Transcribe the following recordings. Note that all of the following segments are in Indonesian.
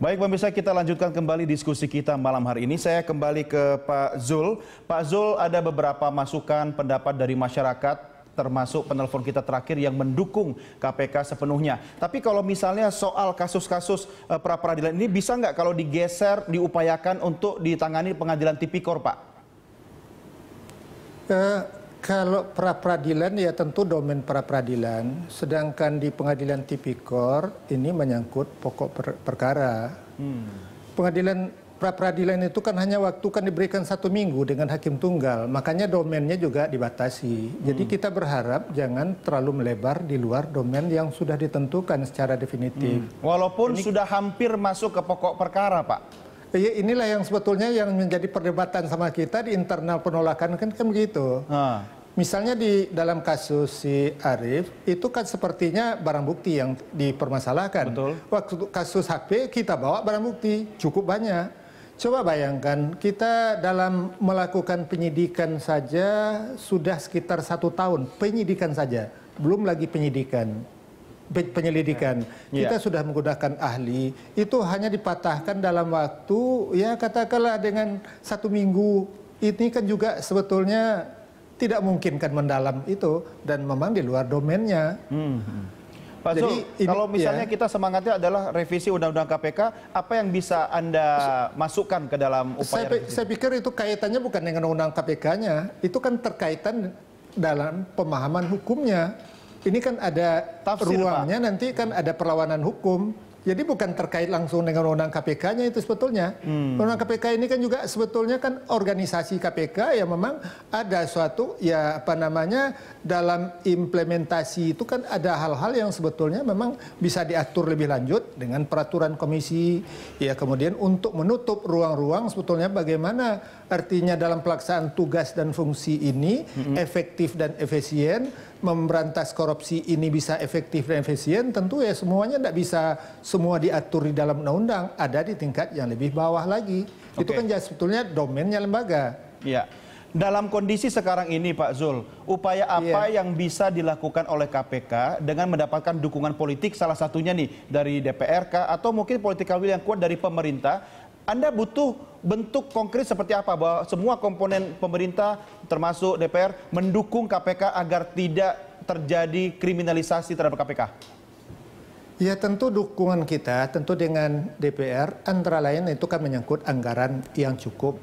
Baik pemirsa, kita lanjutkan kembali diskusi kita malam hari ini. Saya kembali ke Pak Zul. Pak Zul, ada beberapa masukan pendapat dari masyarakat, termasuk penelpon kita terakhir yang mendukung KPK sepenuhnya. Tapi kalau misalnya soal kasus-kasus pra-peradilan ini bisa nggak kalau digeser, diupayakan untuk ditangani pengadilan tipikor, Pak? Kalau pra-peradilan ya tentu domain pra-peradilan, sedangkan di pengadilan tipikor ini menyangkut pokok perkara. Pengadilan pra-peradilan itu kan hanya waktu kan diberikan 1 minggu dengan hakim tunggal, makanya domainnya juga dibatasi. Jadi kita berharap jangan terlalu melebar di luar domain yang sudah ditentukan secara definitif. Walaupun sudah hampir masuk ke pokok perkara, Pak. Inilah yang sebetulnya yang menjadi perdebatan sama kita di internal penolakan kan begitu. Misalnya di dalam kasus si Arief itu kan sepertinya barang bukti yang dipermasalahkan. Betul. Waktu kasus HP kita bawa barang bukti cukup banyak. Coba bayangkan kita dalam melakukan penyidikan saja sudah sekitar 1 tahun penyidikan saja, belum lagi penyelidikan. Kita sudah menggunakan ahli, itu hanya dipatahkan dalam waktu ya katakanlah dengan 1 minggu. Ini kan juga sebetulnya tidak mungkin kan mendalam itu dan memang di luar domainnya. Pak Zul, kalau misalnya kita semangatnya adalah revisi Undang-Undang KPK, apa yang bisa Anda masukkan ke dalam upaya revisi? Saya pikir itu kaitannya bukan dengan Undang KPK-nya, itu kan terkaitan dalam pemahaman hukumnya. Ini kan ada tafsir, ruangnya, Pak. Nanti kan ada perlawanan hukum. Jadi bukan terkait langsung dengan undang KPK-nya itu sebetulnya. Undang KPK ini kan juga sebetulnya kan organisasi KPK yang memang ada suatu ya apa namanya dalam implementasi itu kan ada hal-hal yang sebetulnya memang bisa diatur lebih lanjut dengan peraturan komisi. Ya kemudian untuk menutup ruang-ruang sebetulnya bagaimana artinya dalam pelaksanaan tugas dan fungsi ini efektif dan efisien, memberantas korupsi ini bisa efektif dan efisien, tentu ya semuanya tidak bisa semua diatur di dalam undang-undang, ada di tingkat yang lebih bawah lagi. Itu kan sebetulnya domainnya lembaga. Ya. Dalam kondisi sekarang ini Pak Zul, upaya apa yang bisa dilakukan oleh KPK dengan mendapatkan dukungan politik salah satunya nih dari DPR atau mungkin political will yang kuat dari pemerintah? Anda butuh bentuk konkret seperti apa bahwa semua komponen pemerintah termasuk DPR mendukung KPK agar tidak terjadi kriminalisasi terhadap KPK? Ya tentu dukungan kita tentu dengan DPR antara lain itu kan menyangkut anggaran yang cukup.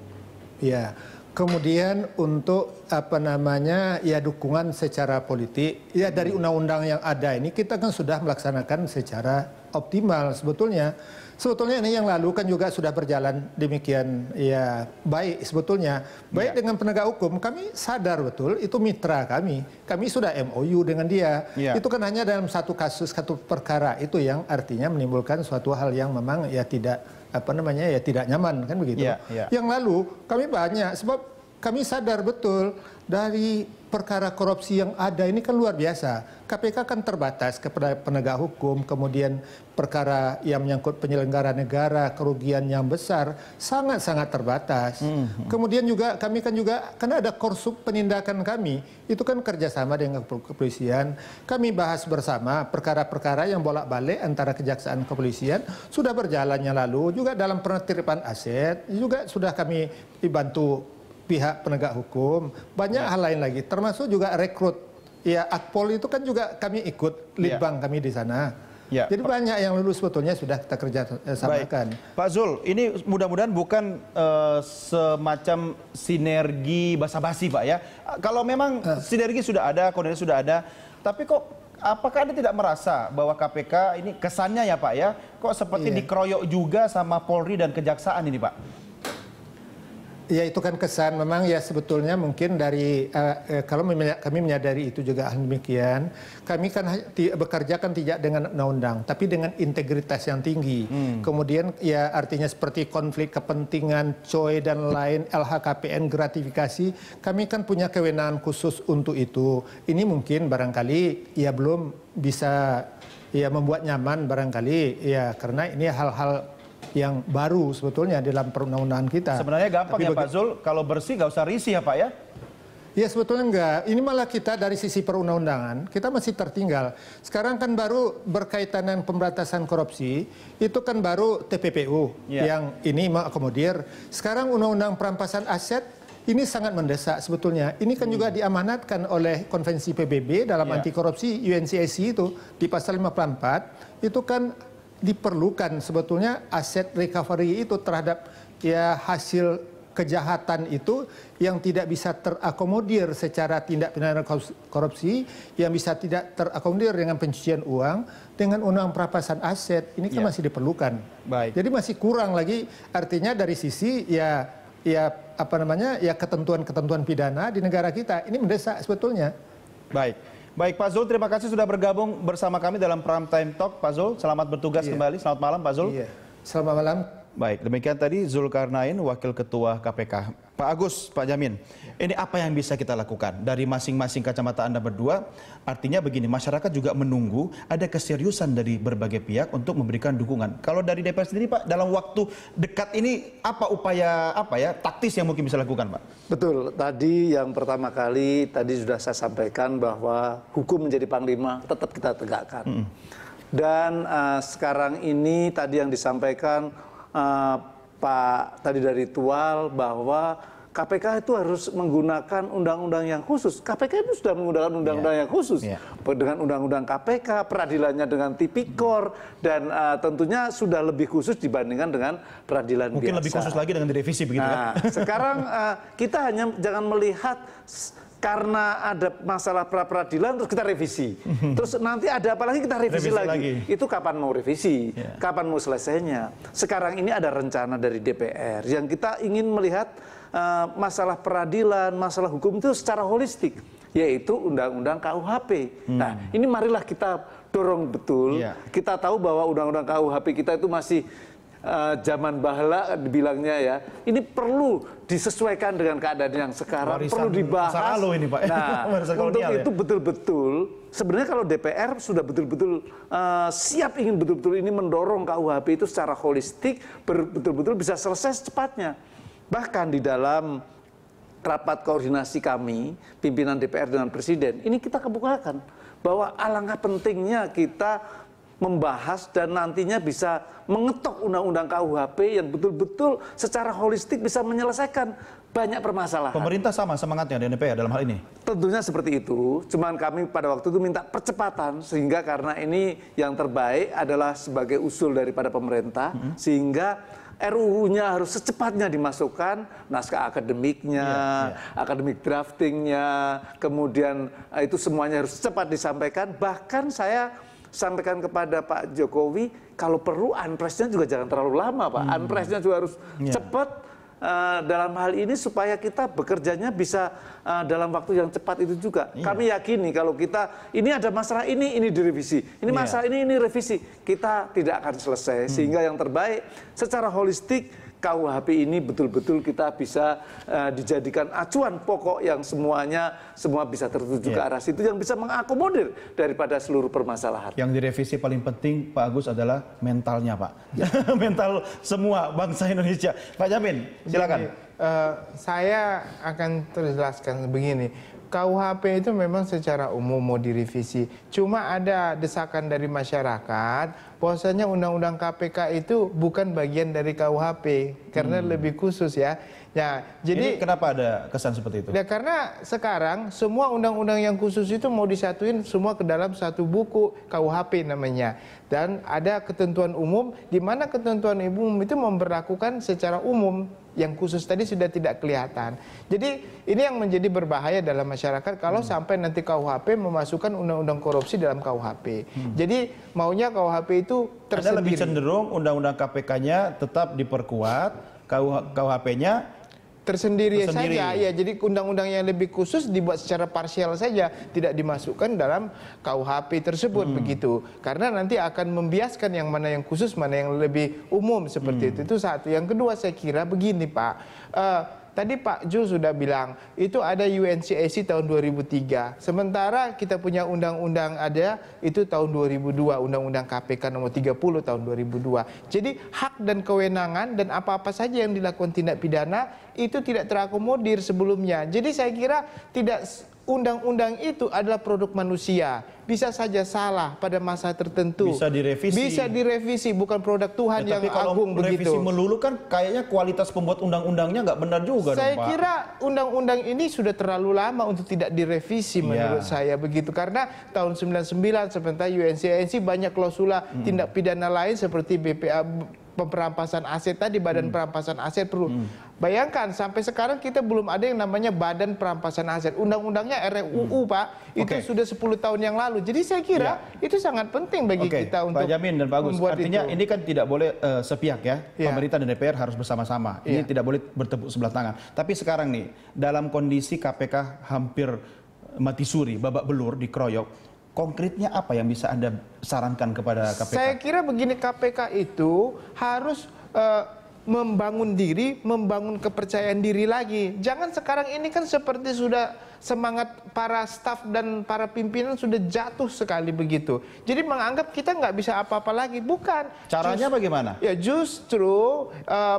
Ya. Kemudian untuk apa namanya ya dukungan secara politik ya dari undang-undang yang ada ini kita kan sudah melaksanakan secara optimal sebetulnya. Sebetulnya ini yang lalu kan juga sudah berjalan demikian ya baik sebetulnya. Baik dengan penegak hukum kami sadar betul itu mitra kami. Kami sudah MOU dengan dia. Itu kan hanya dalam satu kasus satu perkara itu yang artinya menimbulkan suatu hal yang memang ya tidak apa namanya ya tidak nyaman kan begitu. Yang lalu kami banyak sebab kami sadar betul dari perkara korupsi yang ada ini kan luar biasa. KPK kan terbatas kepada penegak hukum, kemudian perkara yang menyangkut penyelenggara negara, kerugian yang besar, sangat-sangat terbatas. Kemudian juga kami kan juga, karena ada korsup penindakan kami, itu kan kerjasama dengan kepolisian. Kami bahas bersama perkara-perkara yang bolak-balik antara kejaksaan kepolisian, sudah berjalannya lalu, juga dalam penertiban aset, juga sudah kami dibantu pihak penegak hukum, banyak hal lain lagi, termasuk juga rekrut. Ya, Akpol itu kan juga kami ikut, litbang kami di sana. Jadi banyak yang lulus sebetulnya sudah kita kerjasamakan. Pak Zul, ini mudah-mudahan bukan semacam sinergi basa-basi Pak ya. Kalau memang sinergi sudah ada, koordinasi sudah ada, tapi kok apakah Anda tidak merasa bahwa KPK ini kesannya ya Pak ya, kok seperti dikeroyok juga sama Polri dan Kejaksaan ini Pak? Ya itu kan kesan memang ya sebetulnya mungkin dari kalau kami menyadari itu juga demikian, kami kan bekerja kan tidak dengan undang-undang tapi dengan integritas yang tinggi. Kemudian ya artinya seperti konflik kepentingan, COE dan lain, LHKPN, gratifikasi, kami kan punya kewenangan khusus untuk itu. Ini mungkin barangkali ya belum bisa ya membuat nyaman barangkali ya karena ini hal-hal yang baru sebetulnya dalam perundang-undangan kita. Sebenarnya gampang ya Pak Zul, kalau bersih nggak usah risih ya Pak ya? Ya sebetulnya enggak. Ini malah kita dari sisi perundang-undangan, kita masih tertinggal. Sekarang kan baru berkaitan dengan pemberantasan korupsi, itu kan baru TPPU yang ini mengakomodir. Sekarang undang-undang perampasan aset, ini sangat mendesak sebetulnya. Ini kan juga diamanatkan oleh Konvensi PBB dalam anti korupsi UNCAC itu di pasal 54 itu kan diperlukan sebetulnya aset recovery itu terhadap ya hasil kejahatan itu yang tidak bisa terakomodir secara tindak pidana korupsi, yang bisa tidak terakomodir dengan pencucian uang, dengan undang perampasan aset ini kan masih diperlukan. Baik. Jadi masih kurang lagi, artinya dari sisi ya apa namanya ya ketentuan-ketentuan pidana di negara kita ini mendesak sebetulnya. Baik, baik Pak Zul, terima kasih sudah bergabung bersama kami dalam Prime Time Talk. Pak Zul, selamat bertugas kembali. Selamat malam Pak Zul. Iya. Selamat malam. Baik, demikian tadi Zulkarnain, Wakil Ketua KPK. Pak Agus, Pak Jamin, ini apa yang bisa kita lakukan dari masing-masing kacamata Anda berdua? Artinya begini, masyarakat juga menunggu ada keseriusan dari berbagai pihak untuk memberikan dukungan. Kalau dari DPR sendiri Pak, dalam waktu dekat ini apa upaya taktis yang mungkin bisa lakukan Pak? Betul, tadi yang pertama kali tadi sudah saya sampaikan bahwa hukum menjadi panglima tetap kita tegakkan. Dan sekarang ini tadi yang disampaikan Pak tadi dari Tual bahwa KPK itu harus menggunakan undang-undang yang khusus. KPK itu sudah menggunakan undang-undang yang khusus. Dengan undang-undang KPK, peradilannya dengan tipikor, dan tentunya sudah lebih khusus dibandingkan dengan peradilan biasa. Mungkin lebih khusus lagi dengan direvisi begitu kan? Sekarang kita hanya jangan melihat karena ada masalah pra-peradilan terus kita revisi. Terus nanti ada apa lagi kita revisi lagi. Itu kapan mau revisi? Kapan mau selesainya? Sekarang ini ada rencana dari DPR yang kita ingin melihat masalah peradilan, masalah hukum itu secara holistik, yaitu Undang-Undang KUHP. Nah, ini marilah kita dorong betul. Kita tahu bahwa Undang-Undang KUHP kita itu masih zaman bahla dibilangnya ya, ini perlu disesuaikan dengan keadaan yang sekarang, perlu dibahas. Ini, Pak. Nah, untuk itu betul-betul sebenarnya kalau DPR sudah betul-betul siap ingin betul-betul ini mendorong KUHP itu secara holistik, betul-betul bisa selesai secepatnya. Bahkan di dalam rapat koordinasi kami, pimpinan DPR dengan Presiden, ini kita kemukakan bahwa alangkah pentingnya kita membahas dan nantinya bisa mengetok undang-undang KUHP yang betul-betul secara holistik bisa menyelesaikan banyak permasalahan. Pemerintah sama semangatnya di DPR dalam hal ini? Tentunya seperti itu, cuman kami pada waktu itu minta percepatan, sehingga karena ini yang terbaik adalah sebagai usul daripada pemerintah, sehingga RUU-nya harus secepatnya dimasukkan, naskah akademiknya, akademik draftingnya, kemudian itu semuanya harus cepat disampaikan. Bahkan saya sampaikan kepada Pak Jokowi, kalau perlu Anpresnya juga jangan terlalu lama Pak. Anpresnya juga harus cepat dalam hal ini supaya kita bekerjanya bisa dalam waktu yang cepat itu juga. Kami yakini kalau kita ini ada masalah ini direvisi, ini masalah ini revisi, kita tidak akan selesai. Sehingga yang terbaik secara holistik KUHP ini betul-betul kita bisa dijadikan acuan pokok yang semua bisa tertuju ke arah situ, yang bisa mengakomodir daripada seluruh permasalahan. Yang direvisi paling penting Pak Agus adalah mentalnya Pak. Mental semua bangsa Indonesia. Pak Jamin, silakan. Saya akan terjelaskan begini. KUHP itu memang secara umum mau direvisi. Cuma ada desakan dari masyarakat bahwasanya Undang-Undang KPK itu bukan bagian dari KUHP karena lebih khusus ya. Ya, jadi ini kenapa ada kesan seperti itu? Ya karena sekarang semua undang-undang yang khusus itu mau disatuin semua ke dalam satu buku KUHP namanya. Dan ada ketentuan umum di mana ketentuan umum itu memberlakukan secara umum. Yang khusus tadi sudah tidak kelihatan. Jadi ini yang menjadi berbahaya dalam masyarakat kalau sampai nanti KUHP memasukkan undang-undang korupsi dalam KUHP. Jadi maunya KUHP itu tersendiri. Anda lebih cenderung undang-undang KPK-nya tetap diperkuat, KUHP-nya tersendiri saja. Ya, jadi undang-undang yang lebih khusus dibuat secara parsial saja, tidak dimasukkan dalam KUHP tersebut begitu. Karena nanti akan membiaskan yang mana yang khusus, mana yang lebih umum seperti itu. Itu satu. Yang kedua saya kira begini Pak, tadi Pak Jul sudah bilang, itu ada UNCAC tahun 2003. Sementara kita punya undang-undang ada, itu tahun 2002, Undang-Undang KPK nomor 30 tahun 2002. Jadi hak dan kewenangan dan apa-apa saja yang dilakukan tindak pidana, itu tidak terakomodir sebelumnya. Jadi saya kira tidak... Undang-undang itu adalah produk manusia. Bisa saja salah pada masa tertentu. Bisa direvisi. Bisa direvisi, bukan produk Tuhan yang tapi kalau agung revisi begitu. melulu kan kayaknya kualitas pembuat undang-undangnya nggak benar juga Saya dong, Pak. kira undang-undang ini sudah terlalu lama untuk tidak direvisi menurut saya begitu. Karena tahun 99 sebentar UNCAC banyak klausula tindak pidana lain seperti BPA, perampasan aset tadi, Badan Perampasan Aset perlu. Bayangkan sampai sekarang kita belum ada yang namanya Badan Perampasan Aset. Undang-undangnya RUU Pak, itu sudah 10 tahun yang lalu. Jadi saya kira itu sangat penting bagi kita untuk Pak Jamin dan Pak Agus, artinya ini kan tidak boleh sepihak ya. Pemerintah dan DPR harus bersama-sama. Ini tidak boleh bertepuk sebelah tangan. Tapi sekarang nih, dalam kondisi KPK hampir mati suri, babak belur, dikeroyok, konkretnya apa yang bisa Anda sarankan kepada KPK? Saya kira begini, KPK itu harus membangun diri, membangun kepercayaan diri lagi. Jangan sekarang ini kan seperti sudah semangat para staf dan para pimpinan sudah jatuh sekali begitu. Jadi menganggap kita nggak bisa apa-apa lagi. Bukan. Caranya bagaimana? Ya justru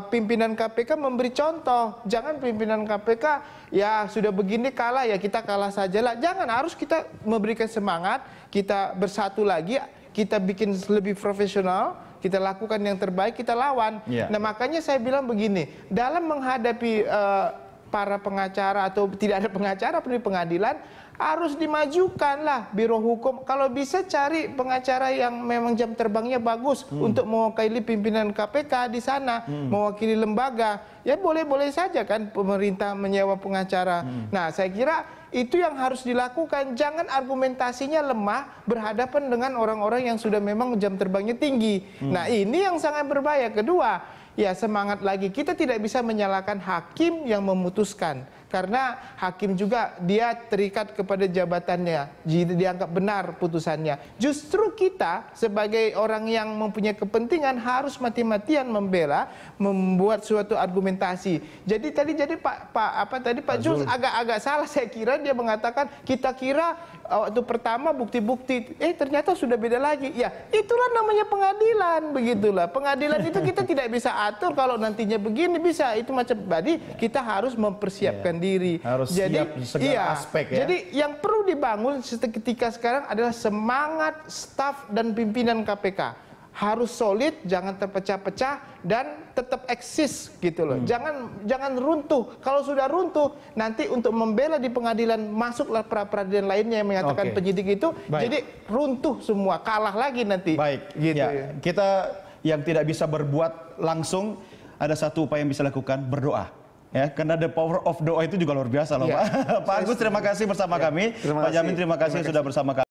pimpinan KPK memberi contoh. Jangan pimpinan KPK ya sudah begini kalah ya kita kalah sajalah. Jangan, harus kita memberikan semangat, kita bersatu lagi, kita bikin lebih profesional. Kita lakukan yang terbaik, kita lawan. Nah makanya saya bilang begini, dalam menghadapi para pengacara atau tidak ada pengacara di pengadilan, harus dimajukanlah biro hukum. Kalau bisa cari pengacara yang memang jam terbangnya bagus untuk mewakili pimpinan KPK di sana, mewakili lembaga. Ya boleh-boleh saja kan pemerintah menyewa pengacara. Nah saya kira itu yang harus dilakukan. Jangan argumentasinya lemah berhadapan dengan orang-orang yang sudah memang jam terbangnya tinggi. Nah ini yang sangat berbahaya. Kedua, ya semangat lagi. Kita tidak bisa menyalahkan hakim yang memutuskan. Karena hakim juga dia terikat kepada jabatannya. Jika dianggap benar putusannya. Justru kita sebagai orang yang mempunyai kepentingan harus mati-matian membela, membuat suatu argumentasi. Jadi Pak Jules agak-agak salah saya kira, dia mengatakan kita kira waktu pertama bukti-bukti ternyata sudah beda lagi. Ya, itulah namanya pengadilan, begitulah. Pengadilan itu kita tidak bisa atur kalau nantinya begini bisa itu macam. Jadi kita harus mempersiapkan diri. Harus siap segala aspek ya. Jadi yang perlu dibangun ketika sekarang adalah semangat staf dan pimpinan KPK. Harus solid, jangan terpecah-pecah dan tetap eksis gitu loh. Jangan runtuh. Kalau sudah runtuh, nanti untuk membela di pengadilan masuklah pra-peradilan lainnya yang menyatakan penyidik itu. Jadi runtuh semua, kalah lagi nanti. Baik, gitu ya. Kita yang tidak bisa berbuat langsung, ada satu upaya yang bisa lakukan, berdoa. Ya, karena the power of doa itu juga luar biasa loh, Pak. Pak Agus terima kasih bersama kami. Pak Jamin terima kasih sudah bersama kami.